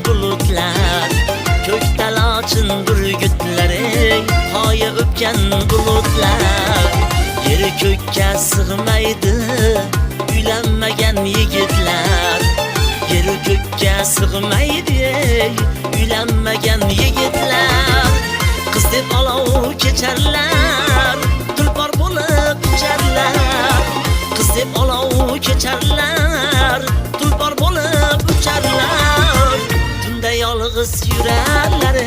bulutlar, ko'kda lochin burgutlari, hoya o'pgan bulutlar. Yeri ko'kka sig'maydi uylanmagan yigitlar, yeri ko'kka sig'maydi uylanmagan yigitlar. Qiz deb olov kecharlar, tulpor bo'lib ucharlar. Qiz deb olov kecharlar, tulpor bo'lib ucharlar. Tunda yolg'iz yurarlar,